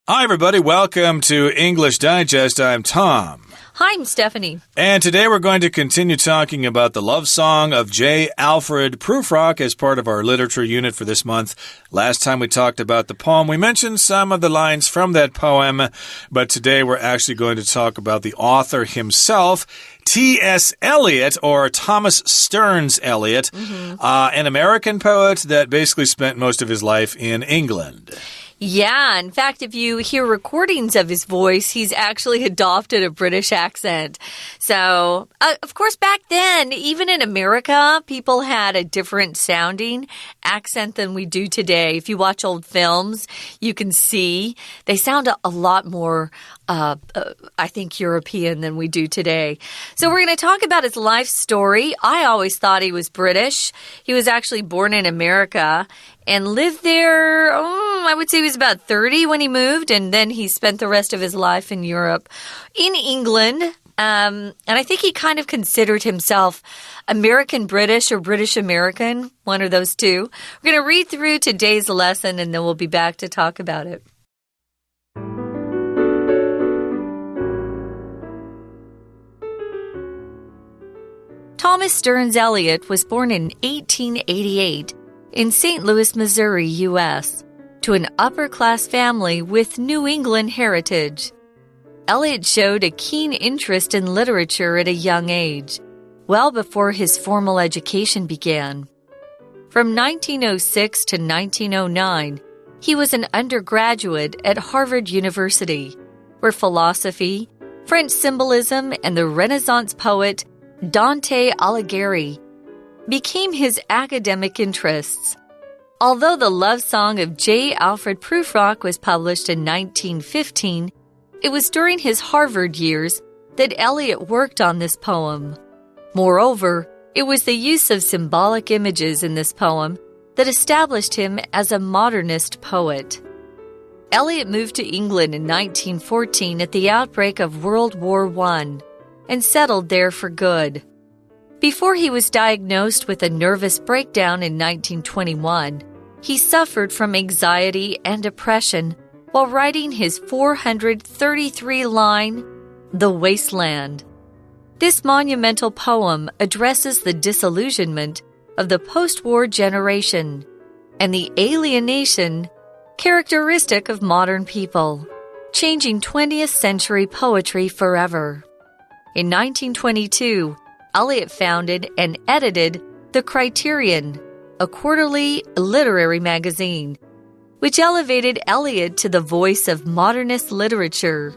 Hi, everybody. Welcome to English Digest. I'm Tom. Hi, I'm Stephanie. And today we're going to continue talking about the love song of J. Alfred Prufrock as part of our literature unit for this month. Last time we talked about the poem. We mentioned some of the lines from that poem, but today we're actually going to talk about the author himself, T.S. Eliot, or Thomas Stearns Eliot, an American poet that basically spent most of his life in England. Yeah, in fact, if you hear recordings of his voice, he's actually adopted a British accent. So, of course, back then, even in America, people had a different sounding accent than we do today. If you watch old films, you can see they sound a lot more, I think, European than we do today. So we're going to talk about his life story. I always thought he was British. He was actually born in America and lived there, I would say he was about 30 when he moved, and then he spent the rest of his life in Europe, in England. And I think he kind of considered himself American-British or British-American, one of those two. We're going to read through today's lesson, and then we'll be back to talk about it. Thomas Stearns Eliot was born in 1888 in St. Louis, Missouri, U.S., to an upper-class family with New England heritage. Eliot showed a keen interest in literature at a young age, well before his formal education began. From 1906 to 1909, he was an undergraduate at Harvard University, where philosophy, French symbolism, and the Renaissance poet Dante Alighieri became his academic interests. Although the love song of J. Alfred Prufrock was published in 1915, it was during his Harvard years that Eliot worked on this poem. Moreover, it was the use of symbolic images in this poem that established him as a modernist poet. Eliot moved to England in 1914 at the outbreak of World War I and settled there for good. Before he was diagnosed with a nervous breakdown in 1921, he suffered from anxiety and depression while writing his 433-line The Wasteland. This monumental poem addresses the disillusionment of the post-war generation and the alienation characteristic of modern people, changing 20th century poetry forever. In 1922, Eliot founded and edited The Criterion, a quarterly literary magazine, which elevated Eliot to the voice of modernist literature.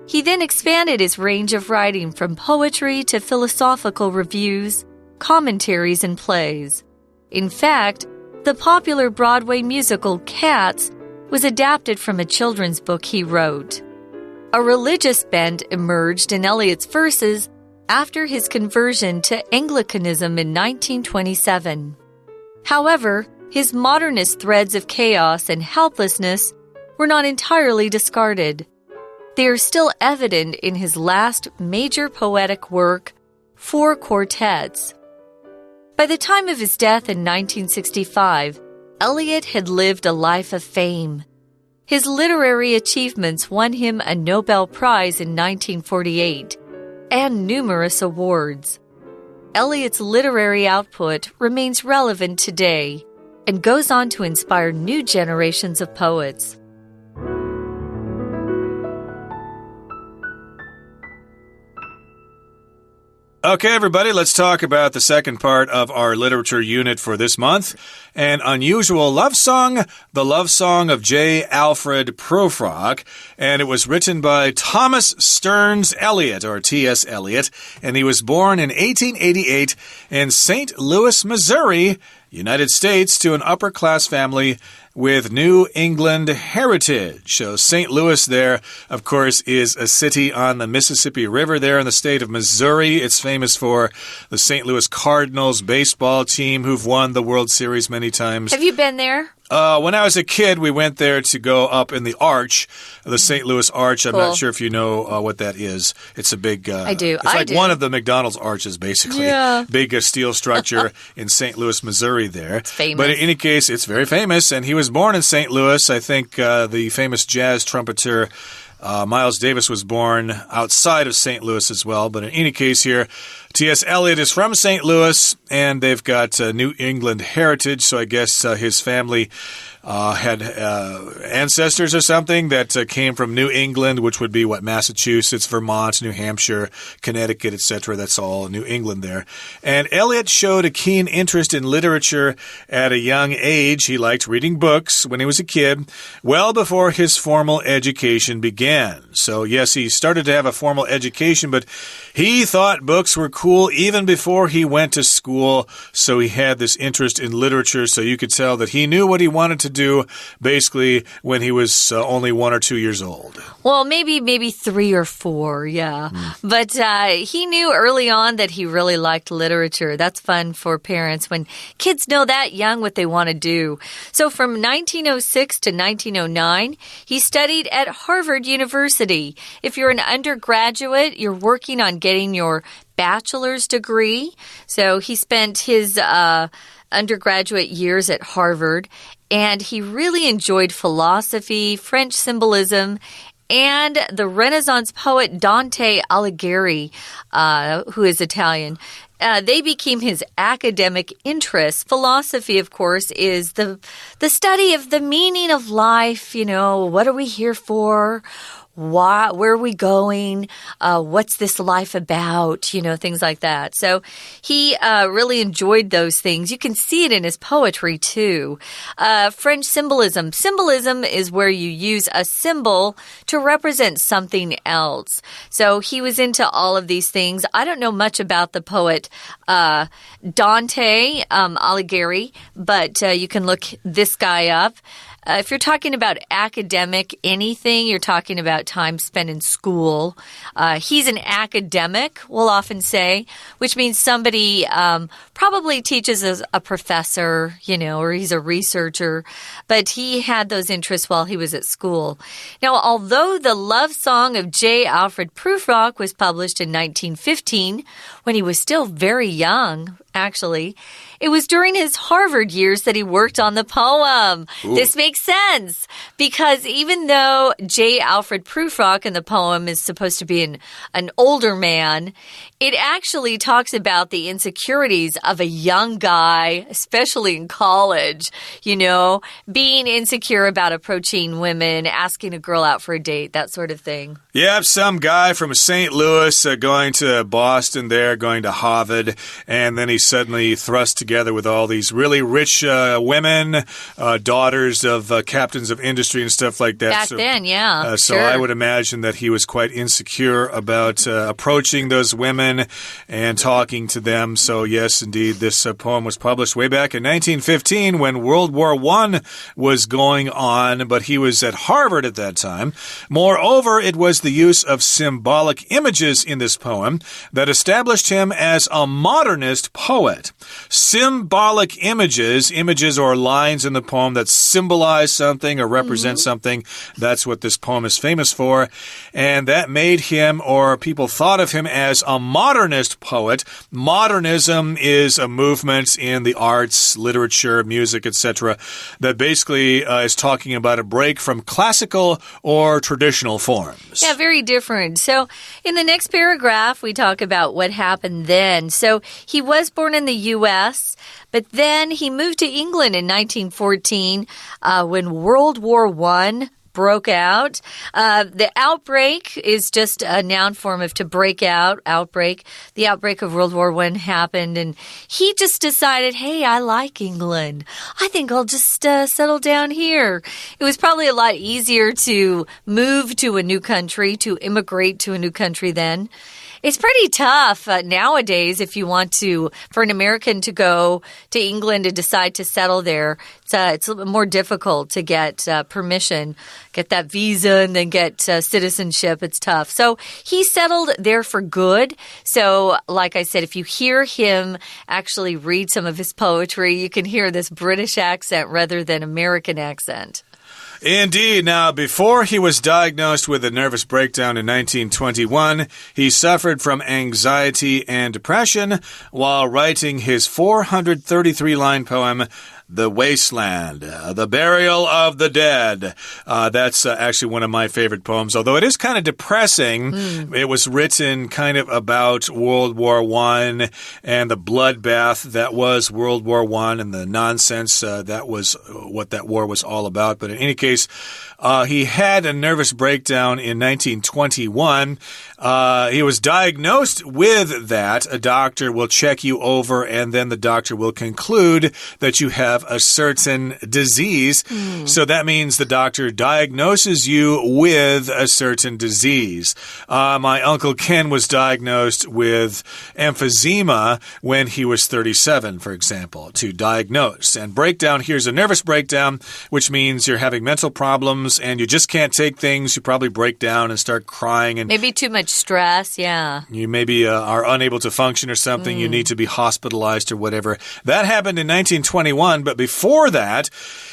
He then expanded his range of writing from poetry to philosophical reviews, commentaries, and plays. In fact, the popular Broadway musical Cats was adapted from a children's book he wrote. A religious bent emerged in Eliot's verses after his conversion to Anglicanism in 1927. However, his modernist threads of chaos and helplessness were not entirely discarded. They are still evident in his last major poetic work, Four Quartets. By the time of his death in 1965, Eliot had lived a life of fame. His literary achievements won him a Nobel Prize in 1948 and numerous awards. Eliot's literary output remains relevant today and goes on to inspire new generations of poets. Okay, everybody, let's talk about the second part of our literature unit for this month. An unusual love song, the love song of J. Alfred Prufrock, and it was written by Thomas Stearns Eliot, or T.S. Eliot, and he was born in 1888 in St. Louis, Missouri, United States, to an upper-class family with New England heritage. So St. Louis there, of course, is a city on the Mississippi River there in the state of Missouri. It's famous for the St. Louis Cardinals baseball team who've won the World Series many times. Have you been there? When I was a kid, we went there to go up in the arch, the St. Louis Arch. I'm not sure if you know what that is. It's a big... I do. It's like one of the McDonald's arches, basically. Yeah. Big steel structure in St. Louis, Missouri there. It's famous. But in any case, it's very famous. And he was born in St. Louis. I think the famous jazz trumpeter... Miles Davis was born outside of St. Louis as well. But in any case here, T.S. Eliot is from St. Louis, and they've got New England heritage. So I guess his family had ancestors or something that came from New England, which would be, Massachusetts, Vermont, New Hampshire, Connecticut, etc. That's all New England there. And Eliot showed a keen interest in literature at a young age. He liked reading books when he was a kid, well before his formal education began. So, yes, he started to have a formal education, but he thought books were cool even before he went to school. So he had this interest in literature, so you could tell that he knew what he wanted to do basically when he was only 1 or 2 years old. Well, maybe 3 or 4, yeah. But he knew early on that he really liked literature. That's fun for parents when kids know that young what they want to do. So from 1906 to 1909, he studied at Harvard University. If you're an undergraduate, you're working on getting your bachelor's degree. So he spent his undergraduate years at Harvard, and he really enjoyed philosophy, French symbolism, and the Renaissance poet Dante Alighieri, who is Italian. They became his academic interests. Philosophy, of course, is the study of the meaning of life. You know, what are we here for? Where are we going? What's this life about? You know, things like that. So he really enjoyed those things. You can see it in his poetry, too. French symbolism. Symbolism is where you use a symbol to represent something else. So he was into all of these things. I don't know much about the poet Dante Alighieri, but you can look this guy up. If you're talking about academic anything, you're talking about time spent in school. He's an academic, we'll often say, which means somebody probably teaches as a professor, you know, or he's a researcher. But he had those interests while he was at school. Now, although the love song of J. Alfred Prufrock was published in 1915, when he was still very young, actually, it was during his Harvard years that he worked on the poem. Ooh. This makes sense because even though J. Alfred Prufrock in the poem is supposed to be an older man, it actually talks about the insecurities of a young guy, especially in college, you know, being insecure about approaching women, asking a girl out for a date, that sort of thing. Yep, some guy from St. Louis going to Boston there, going to Harvard, and then he's suddenly thrust together with all these really rich women, daughters of captains of industry and stuff like that. Back then, yeah. So I would imagine that he was quite insecure about approaching those women and talking to them. So yes, indeed, this poem was published way back in 1915 when World War I was going on, but he was at Harvard at that time. Moreover, it was the use of symbolic images in this poem that established him as a modernist poet. Symbolic images or lines in the poem that symbolize something or represent something, that's what this poem is famous for. And that made him, or people thought of him as a modernist poet. Modernism is a movement in the arts, literature, music, etc. that basically is talking about a break from classical or traditional forms. Yeah, very different. So in the next paragraph, we talk about what happened then. So he was born in the U.S., but then he moved to England in 1914 when World War I broke out. The outbreak is just a noun form of to break out, outbreak. The outbreak of World War I happened, and he just decided, hey, I like England. I think I'll just settle down here. It was probably a lot easier to move to a new country, to immigrate to a new country then. It's pretty tough nowadays if you want for an American to go to England and decide to settle there. It's a little bit more difficult to get permission, get that visa, and then get citizenship. It's tough. So he settled there for good. So like I said, if you hear him actually read some of his poetry, you can hear this British accent rather than American accent. Indeed. Now, before he was diagnosed with a nervous breakdown in 1921, he suffered from anxiety and depression while writing his 433-line poem, The Wasteland, The Burial of the Dead. That's actually one of my favorite poems, although it is kind of depressing. It was written kind of about World War I and the bloodbath that was World War I and the nonsense that was what that war was all about. But in any case, he had a nervous breakdown in 1921. He was diagnosed with that. A doctor will check you over, and then the doctor will conclude that you have a certain disease. So that means the doctor diagnoses you with a certain disease. My Uncle Ken was diagnosed with emphysema when he was 37, for example, to diagnose. And breakdown, here's a nervous breakdown, which means you're having mental problems and you just can't take things. You probably break down and start crying. And maybe too much stress, yeah. You maybe are unable to function or something. You need to be hospitalized or whatever. That happened in 1921, but before that,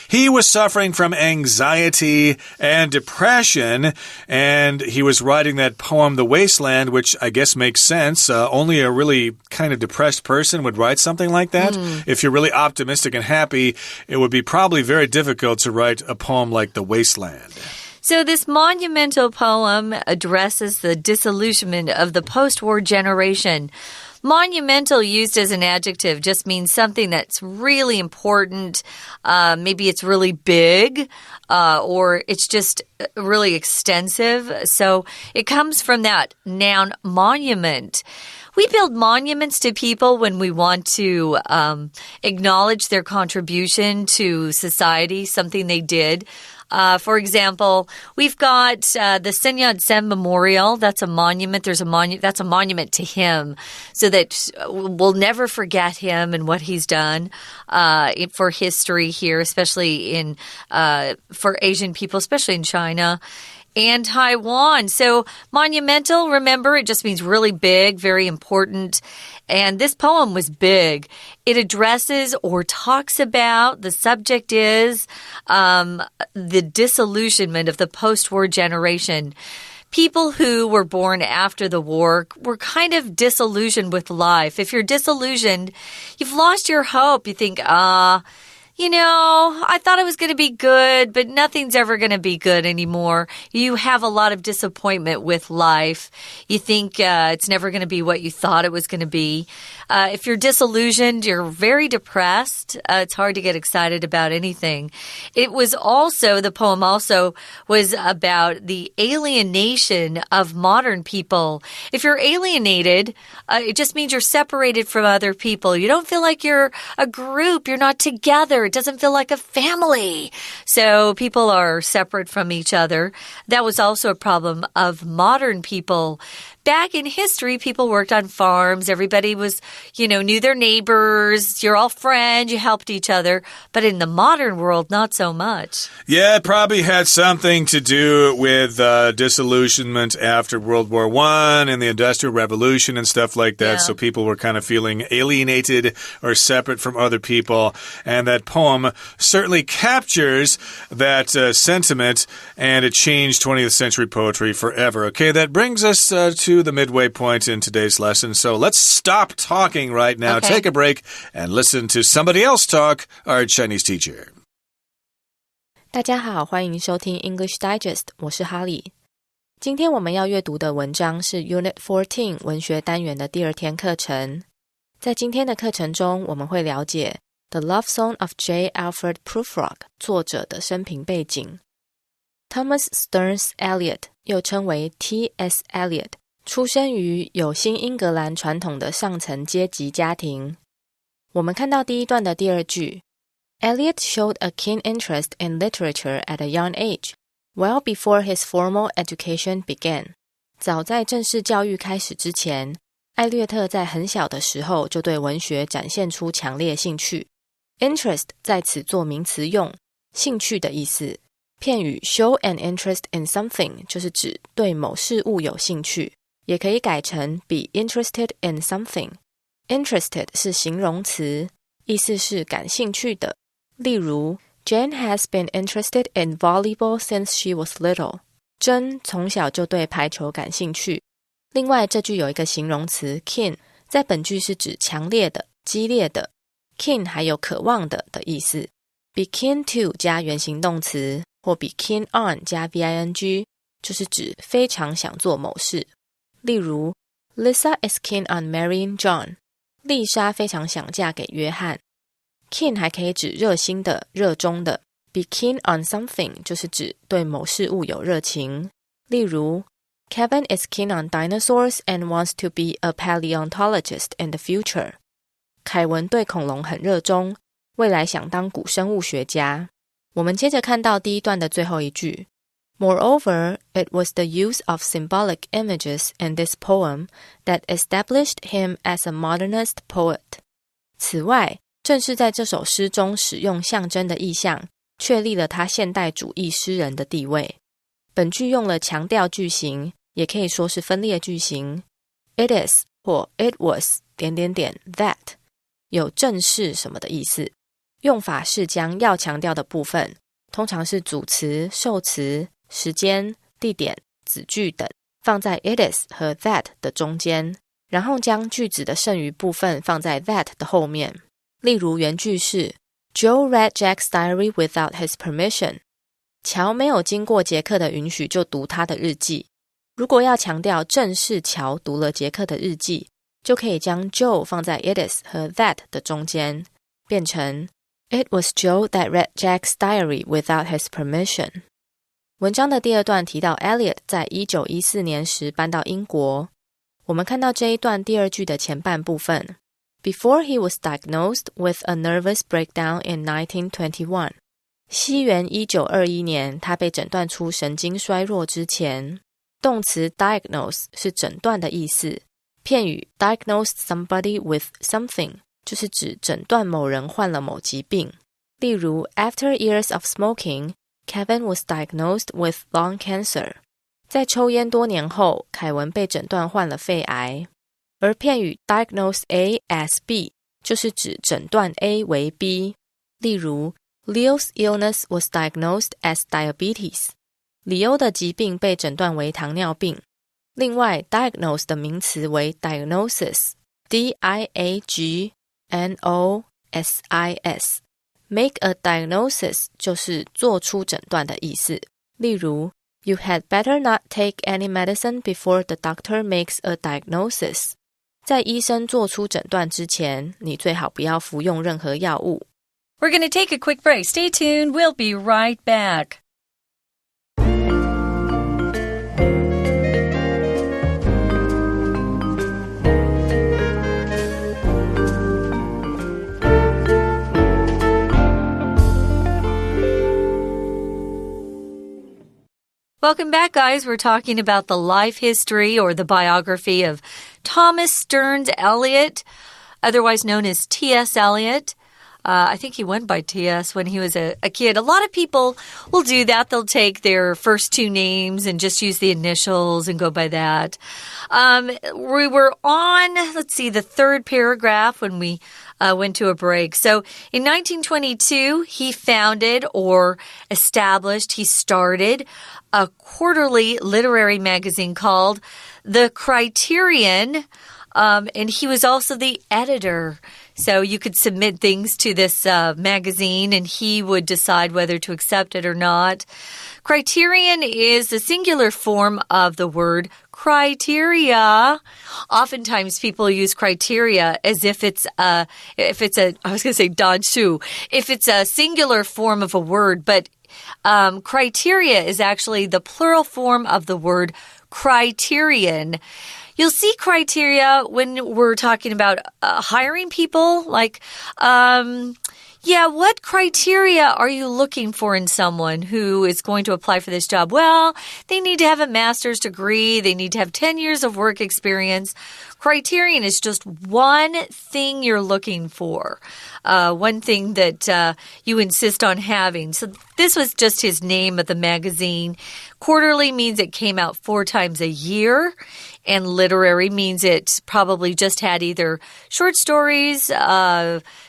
he was suffering from anxiety and depression, and he was writing that poem, The Wasteland, which I guess makes sense. Only a really kind of depressed person would write something like that. If you're really optimistic and happy, it would be probably very difficult to write a poem like The Wasteland. So this monumental poem addresses the disillusionment of the post-war generation. Monumental, used as an adjective, just means something that's really important. Maybe it's really big, or it's just really extensive. So it comes from that noun monument. We build monuments to people when we want to acknowledge their contribution to society, something they did. For example, we've got the Sun Yat-sen Memorial. That's a monument. That's a monument to him, so that we'll never forget him and what he's done for history here, especially for Asian people, especially in China and Taiwan. So monumental, remember, it just means really big, very important. And this poem was big. It addresses or talks about, the subject is the disillusionment of the post-war generation. People who were born after the war were kind of disillusioned with life. If you're disillusioned, you've lost your hope. You think, I thought it was going to be good, but nothing's ever going to be good anymore. You have a lot of disappointment with life. You think it's never going to be what you thought it was going to be. If you're disillusioned, you're very depressed. It's hard to get excited about anything. The poem also was about the alienation of modern people. If you're alienated, it just means you're separated from other people. You don't feel like you're a group. You're not together. It doesn't feel like a family. So people are separate from each other. That was also a problem of modern people. Back in history, people worked on farms. Everybody was, knew their neighbors. You're all friends. You helped each other. But in the modern world, not so much. Yeah, it probably had something to do with disillusionment after World War I and the Industrial Revolution and stuff like that. Yeah. So people were kind of feeling alienated or separate from other people. And that poem certainly captures that sentiment, and it changed 20th century poetry forever. Okay, that brings us to the midway point in today's lesson. So let's stop talking right now, take a break, and listen to somebody else talk, our Chinese teacher. 大家好，欢迎收听 English Digest， 我是哈利。今天我们要阅读的文章是 Unit 14文学单元的第二天课程。在今天的课程中，我们会了解 The Love Song of J. Alfred Prufrock 作者的生平背景。Thomas Stearns Eliot 又称为 T.S. Eliot，出生于有新英格兰传统的上层阶级家庭。我们看到第一段的第二句 Eliot showed a keen interest in literature at a young age, well before his formal education began. 早在正式教育开始之前，艾略特在很小的时候就对文学展现出强烈兴趣。Interest 在此做名词用，兴趣的意思。片语 show an interest in something 就是指对某事物有兴趣，也可以改成 be interested in something。Interested 是形容词，意思是感兴趣的。例如 Jane has been interested in volleyball since she was little。珍从小就对排球感兴趣。另外，这句有一个形容词 keen， 在本句是指强烈的、激烈的。keen 还有渴望的意思。be keen to 加原形动词，或 be keen on 加 VING， 就是指非常想做某事。例如 Lisa is keen on marrying John。 丽莎非常想嫁给约翰。keen 还可以指热心的、热衷的。be keen on something 就是指对某事物有热情。例如 Kevin is keen on dinosaurs and wants to be a paleontologist in the future。 凯文对恐龙很热衷，未来想当古生物学家。我们接着看到第一段的最后一句。Moreover, it was the use of symbolic images in this poem that established him as a modernist poet。 此外，正是在这首诗中使用象征的意象，确立了他现代主义诗人的地位。本句用了强调句型，也可以说是分裂句型。It is 或 it was ... that 有正是什么的意思。用法是将要强调的部分，通常是主词、受词、时间、地点、子句等，放在 it is 和 that 的中间，然后将句子的剩余部分放在 that 的后面。例如原句是 Joe read Jack's diary without his permission。 乔没有经过杰克的允许就读他的日记。如果要强调正是乔读了杰克的日记，就可以将 Joe 放在 it is 和 that 的中间，变成 It was Joe that read Jack's diary without his permission。 文章的第二段提到 Elliot 在1914年时搬到英国。我们看到这一段第二句的前半部分。Before he was diagnosed with a nervous breakdown in 1921。 西元1921年，他被诊断出神经衰弱之前。动词 diagnose 是诊断的意思。片语 diagnose somebody with something 就是指诊断某人患了某疾病。例如 After years of smoking, Kevin was diagnosed with lung cancer。 在抽烟多年后，凯文被诊断患了肺癌。而片语 diagnose A as B 就是指诊断 A 为 B。例如 Leo's illness was diagnosed as diabetes。 李欧的疾病被诊断为糖尿病。另外 diagnose 的名词为 diagnosis， D-I-A-G-N-O-S-I-S。 Make a diagnosis 就是做出诊断的意思。例如 You had better not take any medicine before the doctor makes a diagnosis。 在医生做出诊断之前，你最好不要服用任何药物。 We're going to take a quick break. Stay tuned. We'll be right back. Welcome back, guys. We're talking about the life history or the biography of Thomas Stearns Eliot, otherwise known as T.S. Eliot. I think he went by T.S. when he was a kid. A lot of people will do that. They'll take their first two names and just use the initials and go by that. We were on, the third paragraph when we went to a break. So in 1922, he founded or established, he started a quarterly literary magazine called The Criterion, and he was also the editor. So you could submit things to this magazine, and he would decide whether to accept it or not. Criterion is the singular form of the word criteria. Oftentimes people use criteria as if it's a dansu, if it's a singular form of a word, but criteria is actually the plural form of the word criterion. You'll see criteria when we're talking about hiring people, like, Yeah, what criteria are you looking for in someone who is going to apply for this job? Well, they need to have a master's degree. They need to have 10 years of work experience. Criterion is just one thing you're looking for, one thing that you insist on having. So this was just his name of the magazine. Quarterly means it came out 4 times a year, and literary means it probably just had either short stories,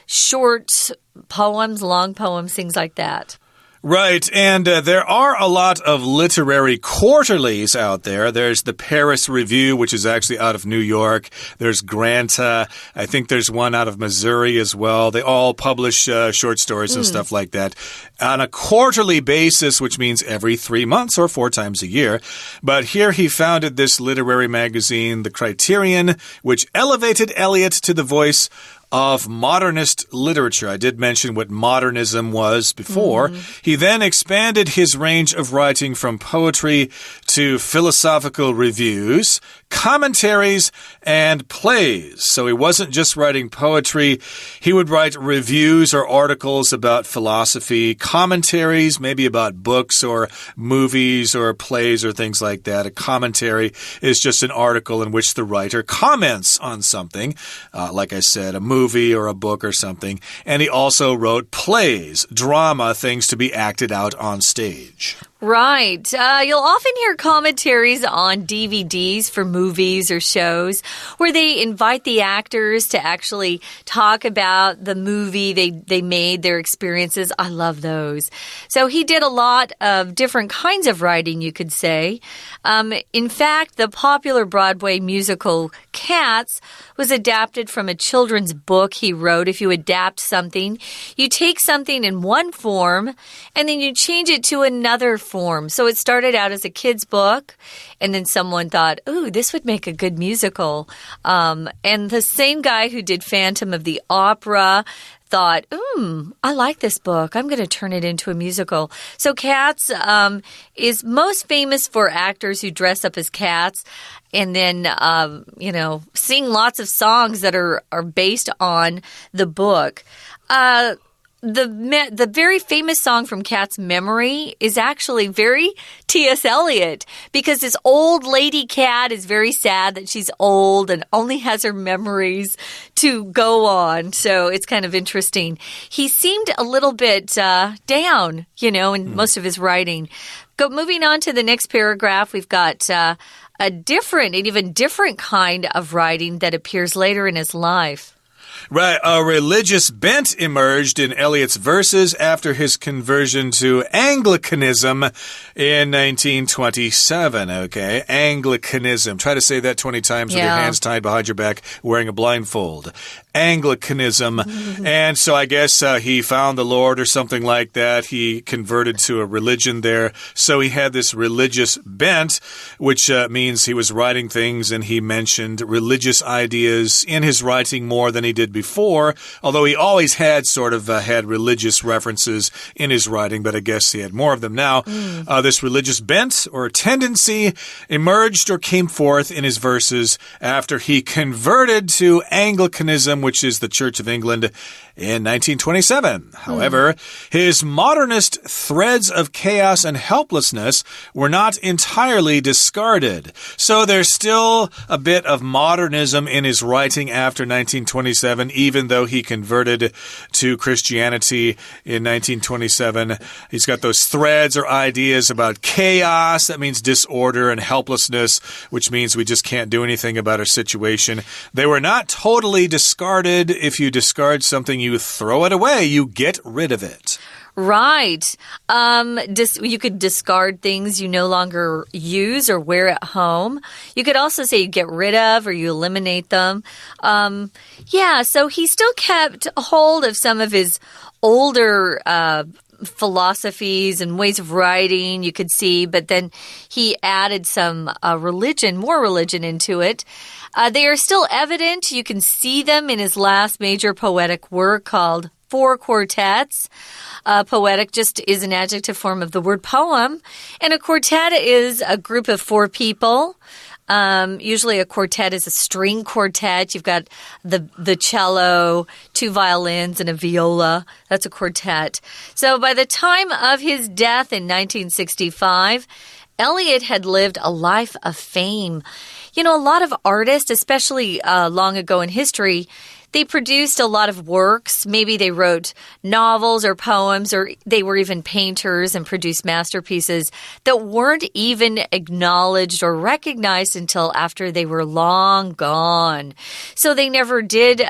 short poems, long poems, things like that. Right, and there are a lot of literary quarterlies out there. There's the Paris Review, which is actually out of New York. There's Granta. I think there's one out of Missouri as well. They all publish short stories and stuff like that on a quarterly basis, which means every 3 months or 4 times a year. But here he founded this literary magazine, The Criterion, which elevated Eliot to the voice of modernist literature. I did mention what modernism was before. He then expanded his range of writing from poetry to philosophical reviews, commentaries, and plays. So he wasn't just writing poetry. He would write reviews or articles about philosophy, commentaries, maybe about books or movies or plays or things like that. A commentary is just an article in which the writer comments on something, like I said, a movie or a book or something. And he also wrote plays, drama, things to be acted out on stage. Right. You'll often hear commentaries on DVDs for movies or shows where they invite the actors to actually talk about the movie they made, their experiences. I love those. So he did a lot of different kinds of writing, you could say. In fact, the popular Broadway musical Cats was adapted from a children's book he wrote. If you adapt something, you take something in one form and then you change it to another form. So it started out as a kid's book, and then someone thought, ooh, this would make a good musical. And the same guy who did Phantom of the Opera thought, I like this book. I'm going to turn it into a musical. So Cats is most famous for actors who dress up as cats and then, sing lots of songs that are based on the book. The very famous song from Cat's memory is actually very T.S. Eliot, because this old lady cat is very sad that she's old and only has her memories to go on. So it's kind of interesting. He seemed a little bit down, in most of his writing. Moving on to the next paragraph, we've got an even different kind of writing that appears later in his life. Right, a religious bent emerged in Eliot's verses after his conversion to Anglicanism in 1927, okay? Anglicanism. Try to say that 20 times with your hands tied behind your back, wearing a blindfold. Anglicanism. And so I guess he found the Lord or something like that. He converted to a religion there. So he had this religious bent, which means he was writing things and he mentioned religious ideas in his writing more than he did before, although he always had sort of had religious references in his writing, but I guess he had more of them now. This religious bent or tendency emerged or came forth in his verses after he converted to Anglicanism, which is the Church of England, in 1927. However, his modernist threads of chaos and helplessness were not entirely discarded. So there's still a bit of modernism in his writing after 1927, even though he converted to Christianity in 1927. He's got those threads or ideas about chaos. That means disorder, and helplessness, which means we just can't do anything about our situation. They were not totally discarded. If you discard something, you throw it away. You get rid of it. Right. You could discard things you no longer use or wear at home. You could also say you get rid of or you eliminate them. So he still kept hold of some of his older philosophies and ways of writing, you could see, but then he added some more religion into it. They are still evident. You can see them in his last major poetic work called Four Quartets. Poetic just is an adjective form of the word poem. And a quartet is a group of 4 people. Usually a quartet is a string quartet. You've got the cello, 2 violins, and a viola. That's a quartet. So by the time of his death in 1965, Eliot had lived a life of fame. You know, a lot of artists, especially long ago in history, they produced a lot of works. Maybe they wrote novels or poems, or they were even painters and produced masterpieces that weren't even acknowledged or recognized until after they were long gone. So they never did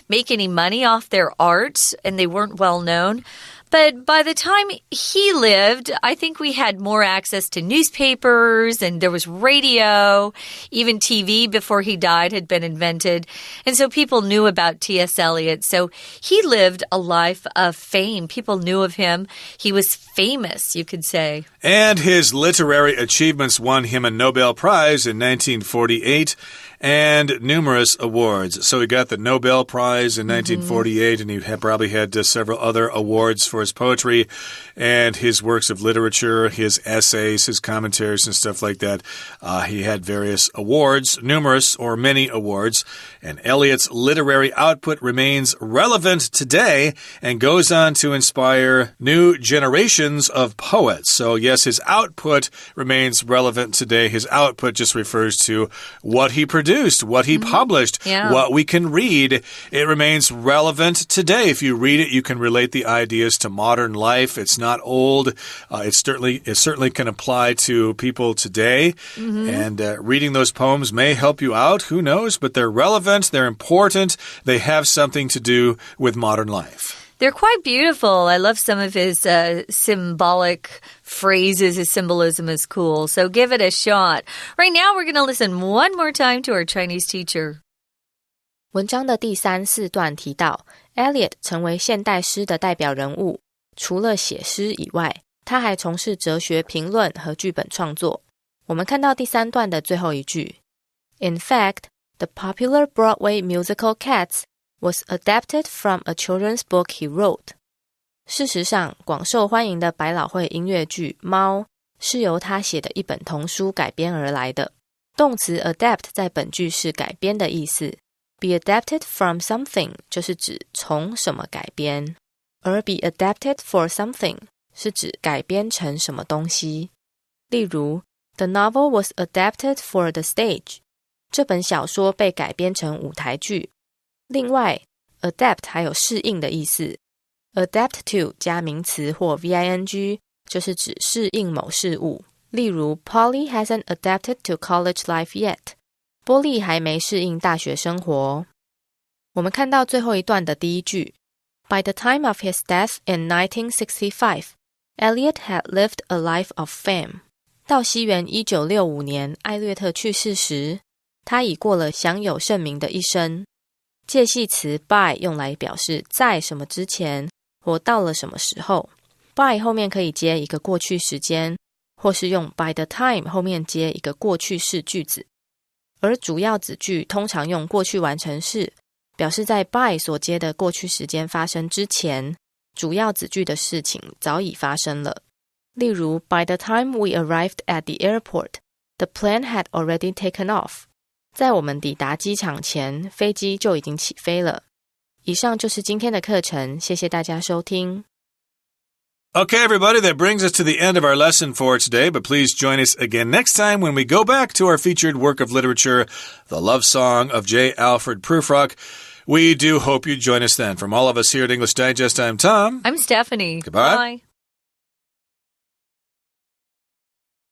make any money off their art, and they weren't well known. But by the time he lived, I think we had more access to newspapers, and there was radio. Even TV before he died had been invented. And so people knew about T.S. Eliot. So he lived a life of fame. People knew of him. He was famous, you could say. And his literary achievements won him a Nobel Prize in 1948 and numerous awards. So he got the Nobel Prize in 1948, and he probably had several other awards for his poetry and his works of literature, his essays, his commentaries, and stuff like that. He had various awards, numerous or many awards, and Eliot's literary output remains relevant today and goes on to inspire new generations of poets. So yes, his output remains relevant today. His output just refers to what he produced, what he published, what we can read. It remains relevant today. If you read it, you can relate the ideas to modern life. It's not old. It certainly can apply to people today. And reading those poems may help you out. Who knows? But they're relevant. They're important. They have something to do with modern life. They're quite beautiful. I love some of his symbolic phrases. His symbolism is cool. So give it a shot. Right now, we're going to listen one more time to our Chinese teacher. 文章的第3、4段提到 Eliot 成为现代诗的代表人物，除了写诗以外，他还从事哲学评论和剧本创作。我们看到第3段的最后一句 In fact, the popular Broadway musical Cats was adapted from a children's book he wrote. 事实上，广受欢迎的百老汇音乐剧《猫》是由他写的一本童书改编而来的。动词 adapt 在本句是改编的意思， be adapted from something 就是指从什么改编，而 be adapted for something 是指改编成什么东西。例如 The novel was adapted for the stage. 这本小说被改编成舞台剧。另外 adapt 还有适应的意思， adapt to 加名词或 VING 就是指适应某事物。例如 Polly hasn't adapted to college life yet. 波莉还没适应大学生活。我们看到最后一段的第一句 By the time of his death in 1965, Eliot had lived a life of fame. 到西元1965年艾略特去世时，他已过了享有盛名的一生。介系词 by 用来表示在什么之前或到了什么时候， by 后面可以接一个过去时间，或是用 by the time 后面接一个过去式句子。而主要子句通常用过去完成式，表示在 by 所接的过去时间发生之前，主要子句的事情早已发生了。例如 By the time we arrived at the airport, the plane had already taken off. 在我们抵达机场前，飞机就已经起飞了。以上就是今天的课程，谢谢大家收听。Okay, everybody, that brings us to the end of our lesson for today, but please join us again next time when we go back to our featured work of literature, The Love Song of J. Alfred Prufrock. We do hope you join us then. From all of us here at English Digest, I'm Tom. I'm Stephanie. Goodbye. Bye.